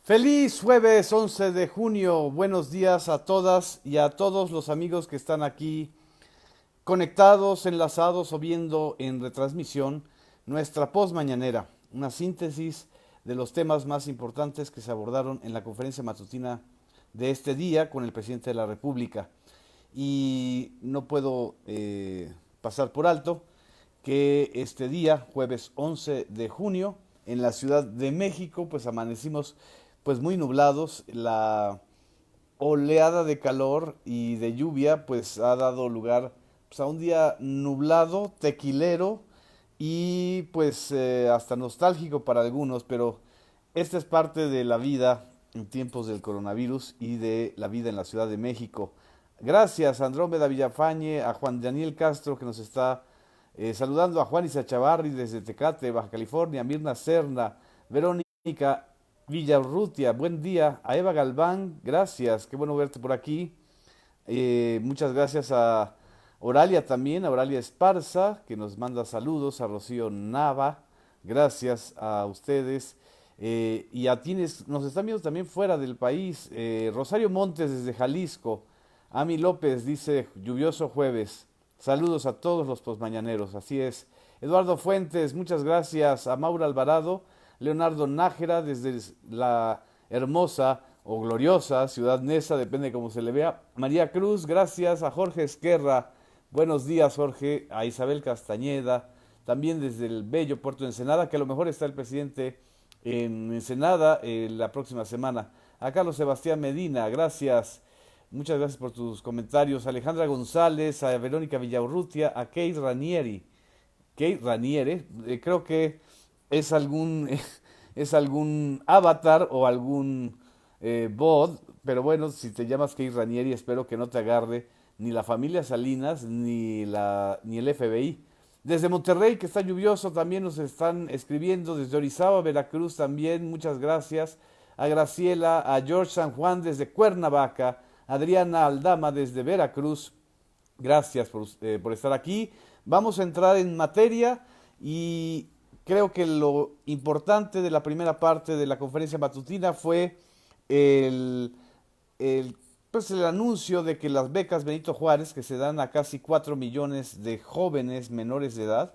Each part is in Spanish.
Feliz jueves 11 de junio. Buenos días a todas y a todos los amigos que están aquí conectados, enlazados o viendo en retransmisión nuestra post mañanera, una síntesis de los temas más importantes que se abordaron en la conferencia matutina de este día con el presidente de la República. Y no puedo pasar por alto que este día, jueves 11 de junio, en la Ciudad de México, pues amanecimos pues muy nublados. La oleada de calor y de lluvia pues ha dado lugar pues, a un día nublado, tequilero y pues hasta nostálgico para algunos, pero esta es parte de la vida en tiempos del coronavirus y de la vida en la Ciudad de México. Gracias a Andrómeda Villafañe, a Juan Daniel Castro que nos está saludando, a Juan Isa Chavarri desde Tecate, Baja California, a Mirna Serna, Verónica Villarrutia, buen día, a Eva Galván, gracias, qué bueno verte por aquí. Muchas gracias a Oralia también, a Oralia Esparza, que nos manda saludos, a Rocío Nava, gracias a ustedes. Y a quienes nos están viendo también fuera del país, Rosario Montes desde Jalisco, Ami López dice lluvioso jueves, saludos a todos los posmañaneros, así es. Eduardo Fuentes, muchas gracias, a Maura Alvarado, Leonardo Nájera desde la hermosa o gloriosa Ciudad Neza, depende de cómo se le vea. María Cruz, gracias a Jorge Esquerra, buenos días Jorge, a Isabel Castañeda, también desde el bello puerto de Ensenada, que a lo mejor está el presidente en Ensenada la próxima semana. A Carlos Sebastián Medina, gracias, muchas gracias por tus comentarios. Alejandra González, a Verónica Villaurrutia, a Kate Ranieri. Kate Raniere, creo que es algún, es algún avatar o algún bot, pero bueno, si te llamas Kate Ranieri, espero que no te agarre ni la familia Salinas ni el FBI. Desde Monterrey, que está lluvioso, también nos están escribiendo. Desde Orizaba, Veracruz, también, muchas gracias. A Graciela, a George San Juan desde Cuernavaca, Adriana Aldama desde Veracruz. Gracias por estar aquí. Vamos a entrar en materia y creo que lo importante de la primera parte de la conferencia matutina fue el, el, pues el anuncio de que las becas Benito Juárez, que se dan a casi 4 millones de jóvenes menores de edad,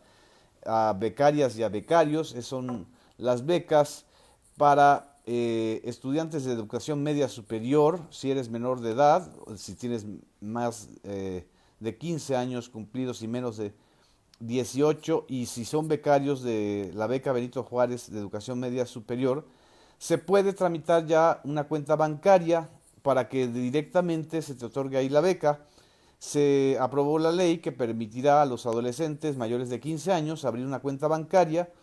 a becarias y a becarios, son las becas para estudiantes de educación media superior, si eres menor de edad, si tienes más de 15 años cumplidos y menos de 18, y si son becarios de la beca Benito Juárez de educación media superior, se puede tramitar ya una cuenta bancaria para que directamente se te otorgue ahí la beca. Se aprobó la ley que permitirá a los adolescentes mayores de 15 años abrir una cuenta bancaria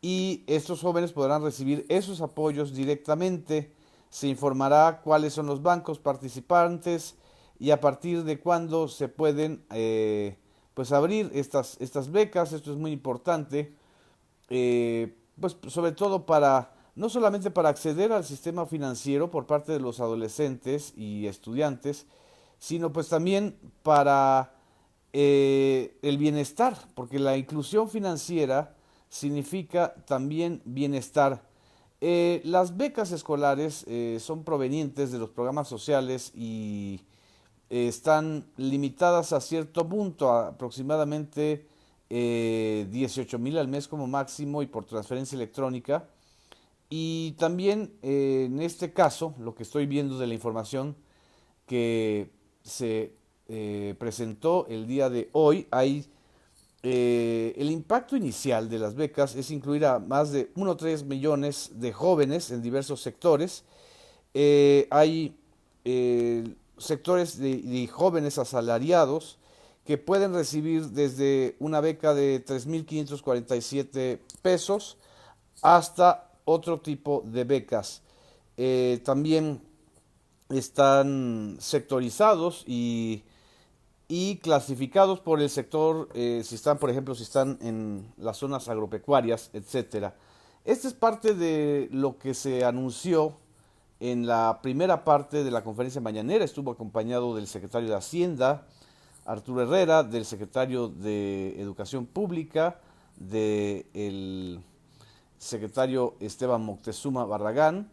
y estos jóvenes podrán recibir esos apoyos directamente. Se informará cuáles son los bancos participantes y a partir de cuándo se pueden pues abrir estas becas. Esto es muy importante, pues sobre todo para no solamente para acceder al sistema financiero por parte de los adolescentes y estudiantes, sino pues también para el bienestar, porque la inclusión financiera significa también bienestar. Las becas escolares son provenientes de los programas sociales y están limitadas a cierto punto, a aproximadamente 18,000 al mes como máximo y por transferencia electrónica. Y también en este caso, lo que estoy viendo de la información que se presentó el día de hoy, hay el impacto inicial de las becas es incluir a más de 1,3 millones de jóvenes en diversos sectores. Hay sectores de jóvenes asalariados que pueden recibir desde una beca de 3,547 pesos hasta otro tipo de becas. También están sectorizados y clasificados por el sector, si están, por ejemplo, si están en las zonas agropecuarias, etcétera. Esta es parte de lo que se anunció en la primera parte de la conferencia mañanera. Estuvo acompañado del secretario de Hacienda, Arturo Herrera, del secretario de Educación Pública, del secretario Esteban Moctezuma Barragán,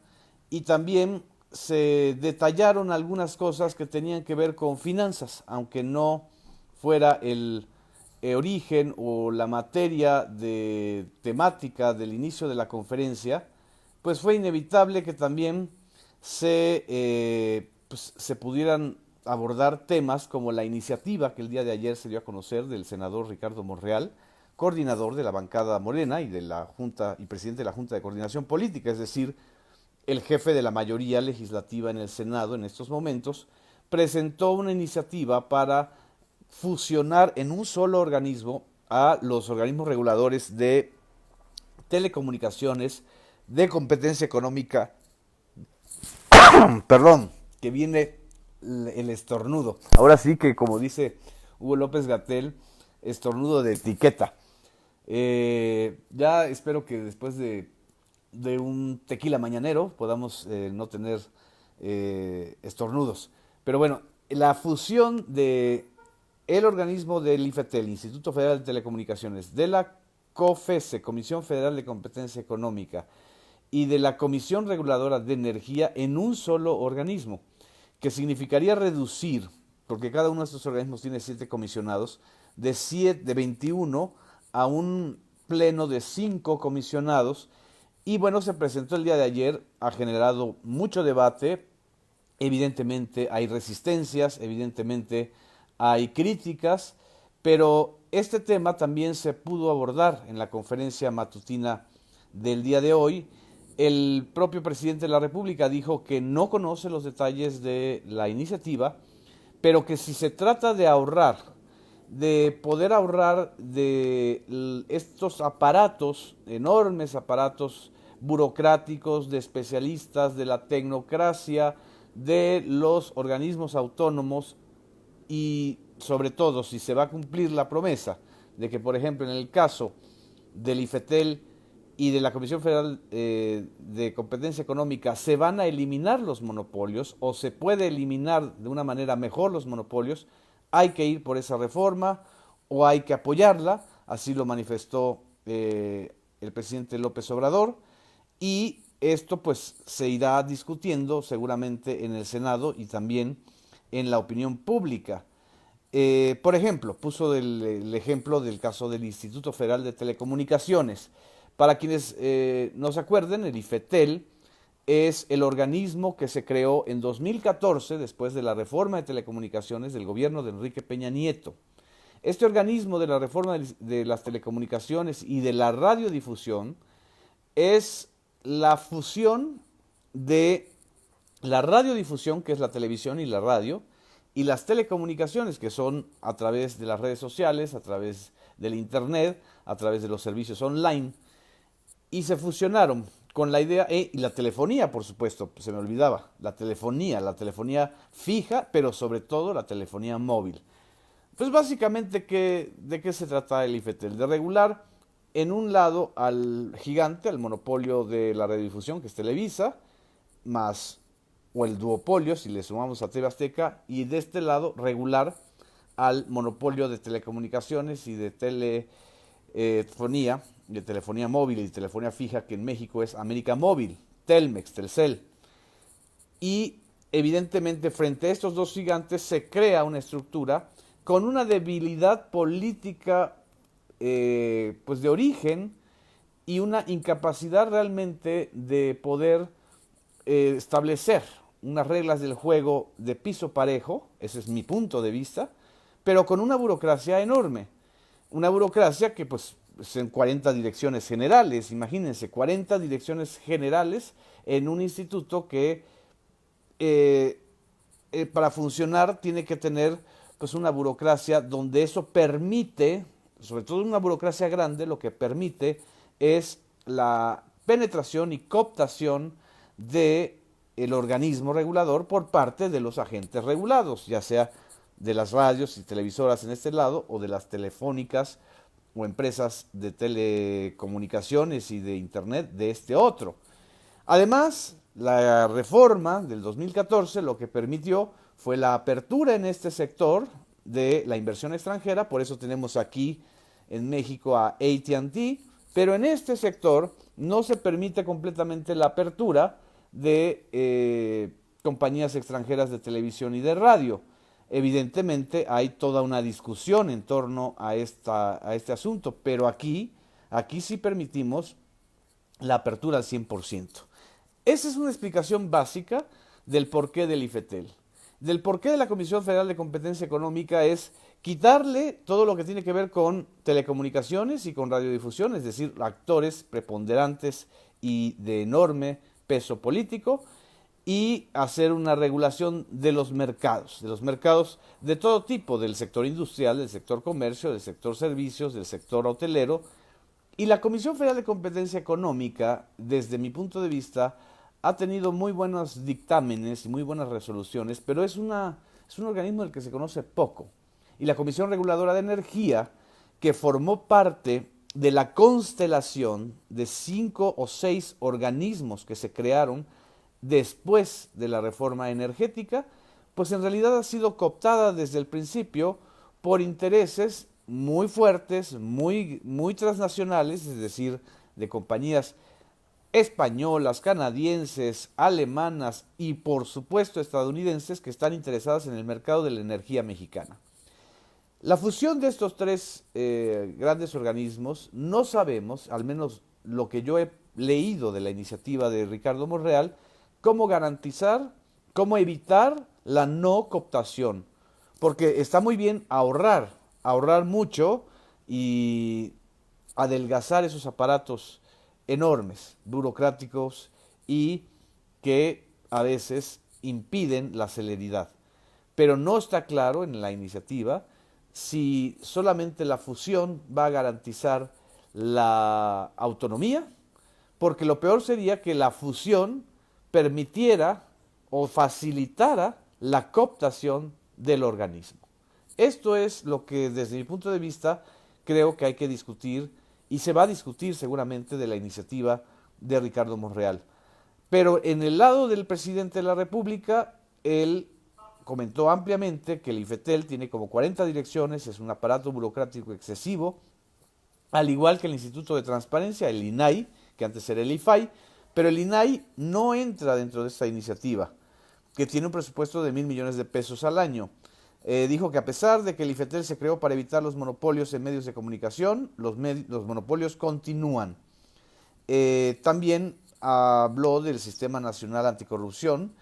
y también se detallaron algunas cosas que tenían que ver con finanzas, aunque no fuera el origen o la materia de temática del inicio de la conferencia, pues fue inevitable que también se pudieran abordar temas como la iniciativa que el día de ayer se dio a conocer del senador Ricardo Monreal, coordinador de la bancada Morena y de la Junta y presidente de la Junta de Coordinación Política, es decir, el jefe de la mayoría legislativa en el Senado en estos momentos, presentó una iniciativa para fusionar en un solo organismo a los organismos reguladores de telecomunicaciones, de competencia económica, perdón, que viene el estornudo. Ahora sí que, como dice Hugo López Gatell, estornudo de etiqueta. Ya espero que después de un tequila mañanero podamos no tener estornudos. Pero bueno, la fusión de el organismo del IFETEL, Instituto Federal de Telecomunicaciones, de la COFESE, Comisión Federal de Competencia Económica, y de la Comisión Reguladora de Energía en un solo organismo, que significaría reducir, porque cada uno de estos organismos tiene 7 comisionados, de 21 a un pleno de 5 comisionados. Y bueno, se presentó el día de ayer, ha generado mucho debate, evidentemente hay resistencias, evidentemente hay críticas, pero este tema también se pudo abordar en la conferencia matutina del día de hoy. El propio presidente de la República dijo que no conoce los detalles de la iniciativa, pero que si se trata de ahorrar, de poder ahorrar de estos aparatos, enormes aparatos burocráticos, de especialistas, de la tecnocracia, de los organismos autónomos, y sobre todo si se va a cumplir la promesa de que, por ejemplo, en el caso del IFETEL y de la Comisión Federal de Competencia Económica se van a eliminar los monopolios, o se puede eliminar de una manera mejor los monopolios, hay que ir por esa reforma o hay que apoyarla, así lo manifestó el presidente López Obrador, y esto pues se irá discutiendo seguramente en el Senado y también en la opinión pública. Por ejemplo, puso el ejemplo del caso del Instituto Federal de Telecomunicaciones. Para quienes no se acuerden, el IFETEL es el organismo que se creó en 2014 después de la reforma de telecomunicaciones del gobierno de Enrique Peña Nieto. Este organismo de la reforma de las telecomunicaciones y de la radiodifusión es la fusión de la radiodifusión, que es la televisión y la radio, y las telecomunicaciones, que son a través de las redes sociales, a través del internet, a través de los servicios online, y se fusionaron con la idea, y la telefonía, por supuesto, se me olvidaba, la telefonía fija, pero sobre todo la telefonía móvil. Pues básicamente, ¿de qué se trata el IFETEL? De regular en un lado al gigante, al monopolio de la radiodifusión, que es Televisa, más, o el duopolio, si le sumamos a TV Azteca, y de este lado regular al monopolio de telecomunicaciones y de telefonía, de telefonía móvil y telefonía fija, que en México es América Móvil, Telmex, Telcel. Y evidentemente frente a estos dos gigantes se crea una estructura con una debilidad política pues de origen, y una incapacidad realmente de poder establecer unas reglas del juego de piso parejo, ese es mi punto de vista, pero con una burocracia enorme. Una burocracia que pues en 40 direcciones generales, imagínense, 40 direcciones generales en un instituto que para funcionar tiene que tener pues una burocracia donde eso permite, sobre todo una burocracia grande, lo que permite es la penetración y cooptación de el organismo regulador por parte de los agentes regulados, ya sea de las radios y televisoras en este lado, o de las telefónicas o empresas de telecomunicaciones y de internet de este otro. Además, la reforma del 2014 lo que permitió fue la apertura en este sector de la inversión extranjera, por eso tenemos aquí en México a AT&T, pero en este sector no se permite completamente la apertura de compañías extranjeras de televisión y de radio. Evidentemente hay toda una discusión en torno a este asunto, pero aquí sí permitimos la apertura al 100%. Esa es una explicación básica del porqué del IFETEL. Del porqué de la Comisión Federal de Competencia Económica es quitarle todo lo que tiene que ver con telecomunicaciones y con radiodifusión, es decir, actores preponderantes y de enorme peso político, y hacer una regulación de los mercados de todo tipo, del sector industrial, del sector comercio, del sector servicios, del sector hotelero. Y la Comisión Federal de Competencia Económica, desde mi punto de vista, ha tenido muy buenos dictámenes y muy buenas resoluciones, pero es un organismo del que se conoce poco. Y la Comisión Reguladora de Energía, que formó parte de la constelación de 5 o 6 organismos que se crearon después de la reforma energética, pues en realidad ha sido cooptada desde el principio por intereses muy fuertes, muy transnacionales, es decir, de compañías españolas, canadienses, alemanas y por supuesto estadounidenses que están interesadas en el mercado de la energía mexicana. La fusión de estos tres grandes organismos, no sabemos, al menos lo que yo he leído de la iniciativa de Ricardo Monreal, cómo garantizar, cómo evitar la no cooptación. Porque está muy bien ahorrar mucho y adelgazar esos aparatos enormes, burocráticos y que a veces impiden la celeridad. Pero no está claro en la iniciativa si solamente la fusión va a garantizar la autonomía, porque lo peor sería que la fusión permitiera o facilitara la cooptación del organismo. Esto es lo que desde mi punto de vista creo que hay que discutir y se va a discutir seguramente de la iniciativa de Ricardo Monreal. Pero en el lado del presidente de la República, él comentó ampliamente que el IFETEL tiene como 40 direcciones, es un aparato burocrático excesivo, al igual que el Instituto de Transparencia, el INAI, que antes era el IFAI, pero el INAI no entra dentro de esta iniciativa, que tiene un presupuesto de 1.000 millones de pesos al año. Dijo que a pesar de que el IFETEL se creó para evitar los monopolios en medios de comunicación, los monopolios continúan. También habló del Sistema Nacional Anticorrupción,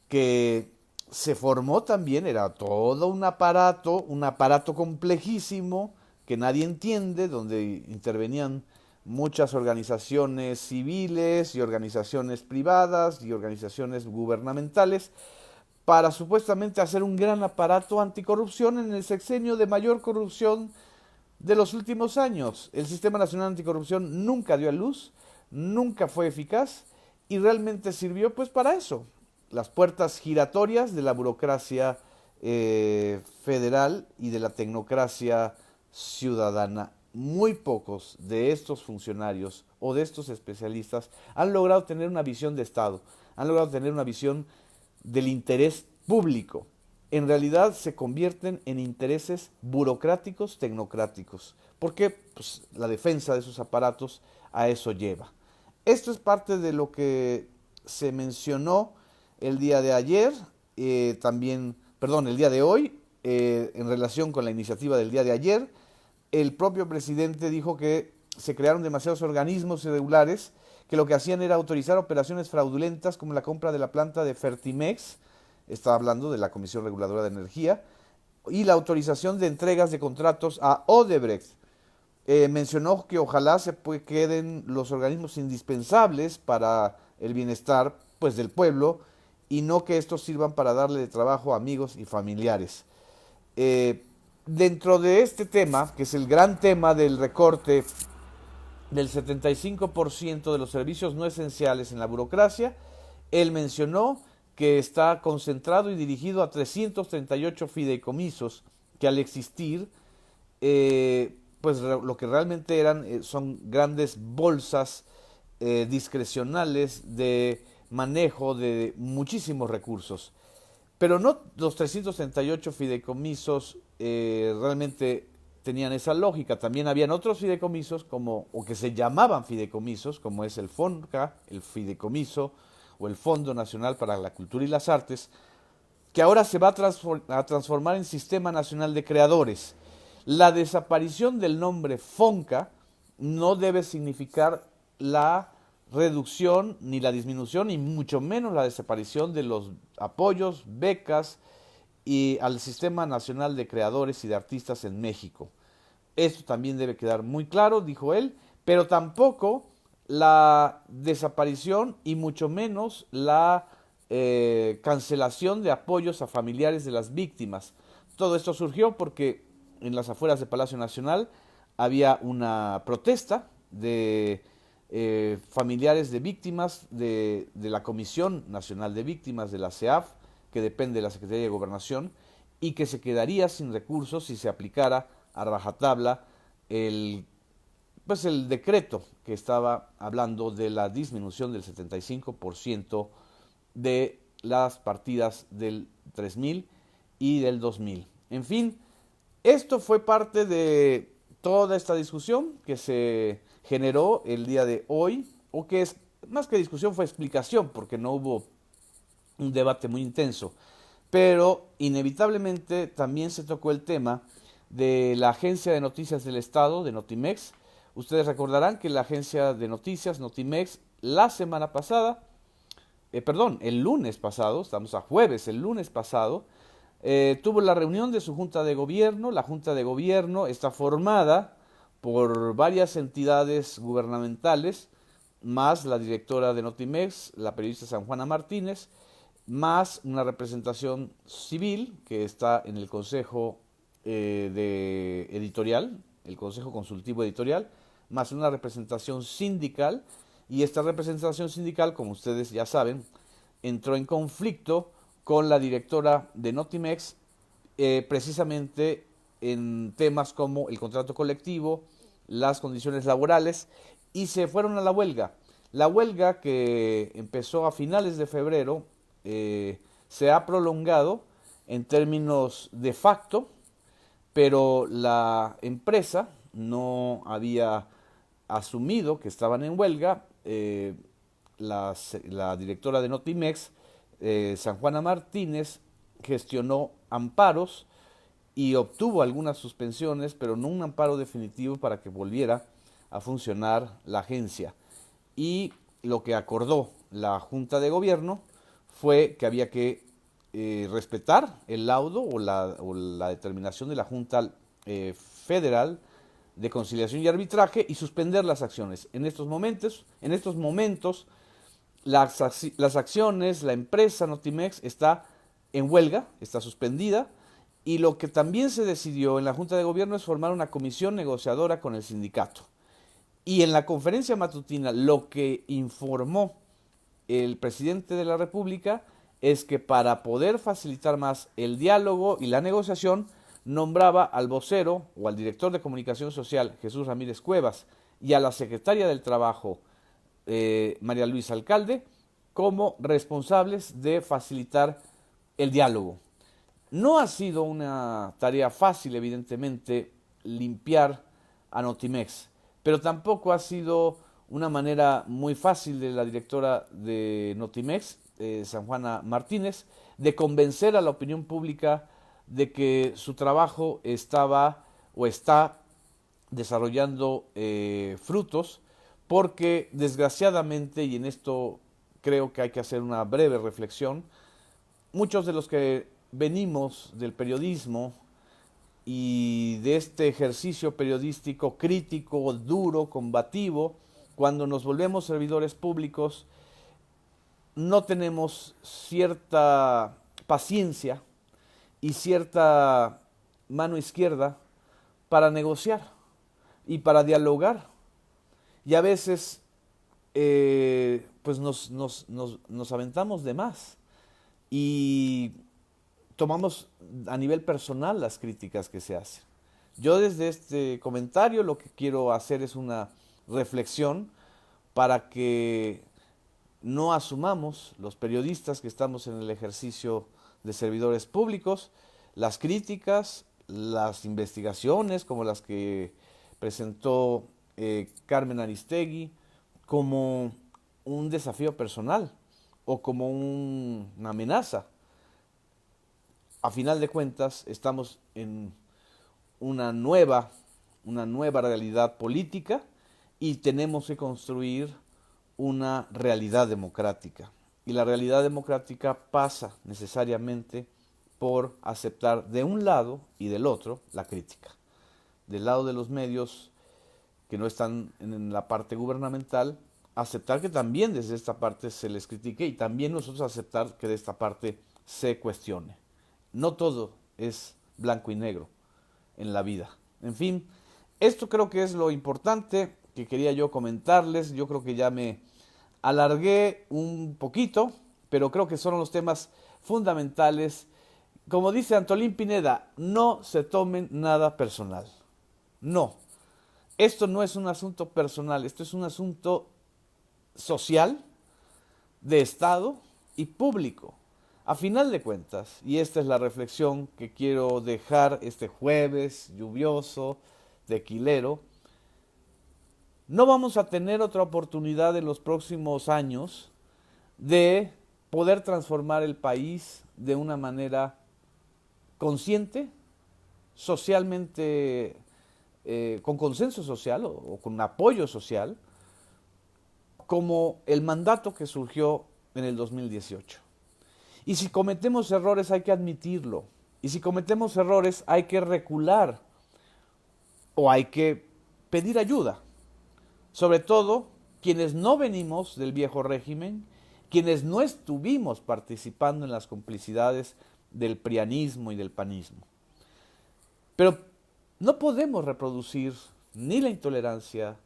que se formó también, era todo un aparato complejísimo que nadie entiende, donde intervenían muchas organizaciones civiles y organizaciones privadas y organizaciones gubernamentales para supuestamente hacer un gran aparato anticorrupción en el sexenio de mayor corrupción de los últimos años. El Sistema Nacional Anticorrupción nunca dio a luz, nunca fue eficaz y realmente sirvió pues para eso, las puertas giratorias de la burocracia federal y de la tecnocracia ciudadana. Muy pocos de estos funcionarios o de estos especialistas han logrado tener una visión de Estado, han logrado tener una visión del interés público. En realidad se convierten en intereses burocráticos, tecnocráticos, porque pues, la defensa de esos aparatos a eso lleva. Esto es parte de lo que se mencionó el día de ayer, el día de hoy, en relación con la iniciativa del día de ayer. El propio presidente dijo que se crearon demasiados organismos irregulares que lo que hacían era autorizar operaciones fraudulentas como la compra de la planta de Fertimex, está hablando de la Comisión Reguladora de Energía, y la autorización de entregas de contratos a Odebrecht. Mencionó que ojalá queden los organismos indispensables para el bienestar pues, del pueblo y no que estos sirvan para darle de trabajo a amigos y familiares. Dentro de este tema, que es el gran tema del recorte del 75% de los servicios no esenciales en la burocracia, él mencionó que está concentrado y dirigido a 338 fideicomisos que al existir, pues lo que realmente eran son grandes bolsas discrecionales de manejo de muchísimos recursos. Pero no los 338 fideicomisos realmente tenían esa lógica. También habían otros fideicomisos o que se llamaban fideicomisos, como es el FONCA, el fideicomiso o el Fondo Nacional para la Cultura y las Artes, que ahora se va a transformar en Sistema Nacional de Creadores. La desaparición del nombre FONCA no debe significar la reducción ni la disminución, y mucho menos la desaparición de los apoyos, becas y al Sistema Nacional de Creadores y de Artistas en México. Esto también debe quedar muy claro, dijo él, pero tampoco la desaparición y mucho menos la cancelación de apoyos a familiares de las víctimas. Todo esto surgió porque en las afueras de Palacio Nacional había una protesta de familiares de víctimas de la Comisión Nacional de Víctimas de la CEAF, que depende de la Secretaría de Gobernación, y que se quedaría sin recursos si se aplicara a rajatabla el decreto que estaba hablando de la disminución del 75% de las partidas del 3000 y del 2000. En fin, esto fue parte de toda esta discusión que se generó el día de hoy, o que es más que discusión, fue explicación, porque no hubo un debate muy intenso, pero inevitablemente también se tocó el tema de la Agencia de Noticias del Estado, de Notimex. Ustedes recordarán que la agencia de noticias, Notimex, la semana pasada, el lunes pasado, estamos a jueves, el lunes pasado, tuvo la reunión de su Junta de Gobierno. La Junta de Gobierno está formada por varias entidades gubernamentales, más la directora de Notimex, la periodista San Juana Martínez, más una representación civil que está en el Consejo de Editorial, el Consejo Consultivo Editorial, más una representación sindical, y esta representación sindical, como ustedes ya saben, entró en conflicto con la directora de Notimex, precisamente en temas como el contrato colectivo, las condiciones laborales, y se fueron a la huelga. La huelga, que empezó a finales de febrero, se ha prolongado en términos de facto, pero la empresa no había asumido que estaban en huelga. La directora de Notimex, San Juana Martínez, gestionó amparos y obtuvo algunas suspensiones, pero no un amparo definitivo para que volviera a funcionar la agencia. Y lo que acordó la Junta de Gobierno fue que había que respetar el laudo o la determinación de la Junta Federal de Conciliación y Arbitraje y suspender las acciones. En estos momentos las acciones, la empresa Notimex está en huelga, está suspendida, y lo que también se decidió en la Junta de Gobierno es formar una comisión negociadora con el sindicato. Y en la conferencia matutina lo que informó el presidente de la República es que para poder facilitar más el diálogo y la negociación, nombraba al vocero o al director de comunicación social, Jesús Ramírez Cuevas, y a la secretaria del Trabajo, María Luisa Alcalde, como responsables de facilitar el diálogo. No ha sido una tarea fácil, evidentemente, limpiar a Notimex, pero tampoco ha sido una manera muy fácil de la directora de Notimex, San Juana Martínez, de convencer a la opinión pública de que su trabajo estaba o está desarrollando frutos, porque desgraciadamente, y en esto creo que hay que hacer una breve reflexión, muchos de los que venimos del periodismo y de este ejercicio periodístico crítico, duro, combativo, cuando nos volvemos servidores públicos, no tenemos cierta paciencia y cierta mano izquierda para negociar y para dialogar. Y a veces pues nos aventamos de más y tomamos a nivel personal las críticas que se hacen. Yo desde este comentario lo que quiero hacer es una reflexión para que no asumamos, los periodistas que estamos en el ejercicio de servidores públicos, las críticas, las investigaciones como las que presentó Carmen Aristegui, como un desafío personal, o como una amenaza. A final de cuentas, estamos en una nueva, una nueva realidad política y tenemos que construir una realidad democrática. Y la realidad democrática pasa necesariamente por aceptar de un lado y del otro la crítica. Del lado de los medios que no están en la parte gubernamental, aceptar que también desde esta parte se les critique y también nosotros aceptar que de esta parte se cuestione. No todo es blanco y negro en la vida. En fin, esto creo que es lo importante que quería yo comentarles. Yo creo que ya me alargué un poquito, pero creo que son los temas fundamentales. Como dice Antolín Pineda, no se tomen nada personal. No, esto no es un asunto personal, esto es un asunto social, de Estado y público. A final de cuentas, y esta es la reflexión que quiero dejar este jueves lluvioso, tequilero, no vamos a tener otra oportunidad en los próximos años de poder transformar el país de una manera consciente, socialmente, con consenso social o con apoyo social, como el mandato que surgió en el 2018. Y si cometemos errores hay que admitirlo. Y si cometemos errores hay que recular o hay que pedir ayuda. Sobre todo quienes no venimos del viejo régimen, quienes no estuvimos participando en las complicidades del prianismo y del panismo. Pero no podemos reproducir ni la intolerancia,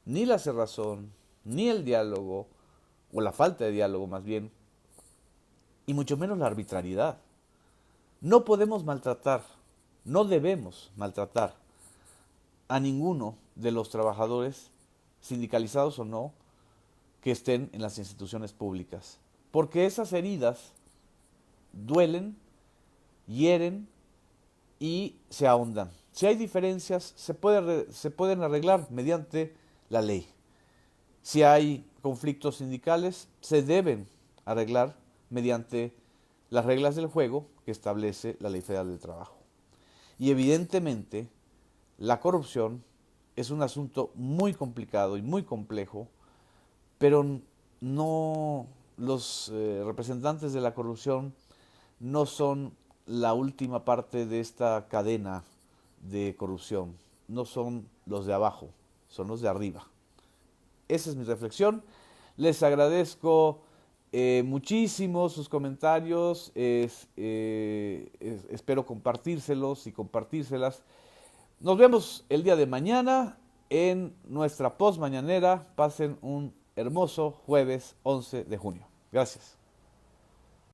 ni la cerrazón, ni el diálogo, o la falta de diálogo más bien, y mucho menos la arbitrariedad. No podemos maltratar, no debemos maltratar a ninguno de los trabajadores, sindicalizados o no, que estén en las instituciones públicas. Porque esas heridas duelen, hieren y se ahondan. Si hay diferencias, se pueden arreglar mediante la ley. Si hay conflictos sindicales, se deben arreglar mediante las reglas del juego que establece la Ley Federal del Trabajo. Y evidentemente, la corrupción es un asunto muy complicado y muy complejo, pero no los representantes de la corrupción no son la última parte de esta cadena de corrupción, no son los de abajo, son los de arriba. Esa es mi reflexión. Les agradezco muchísimo sus comentarios. Espero compartírselos y compartírselas. Nos vemos el día de mañana en nuestra post mañanera. Pasen un hermoso jueves 11 de junio. Gracias.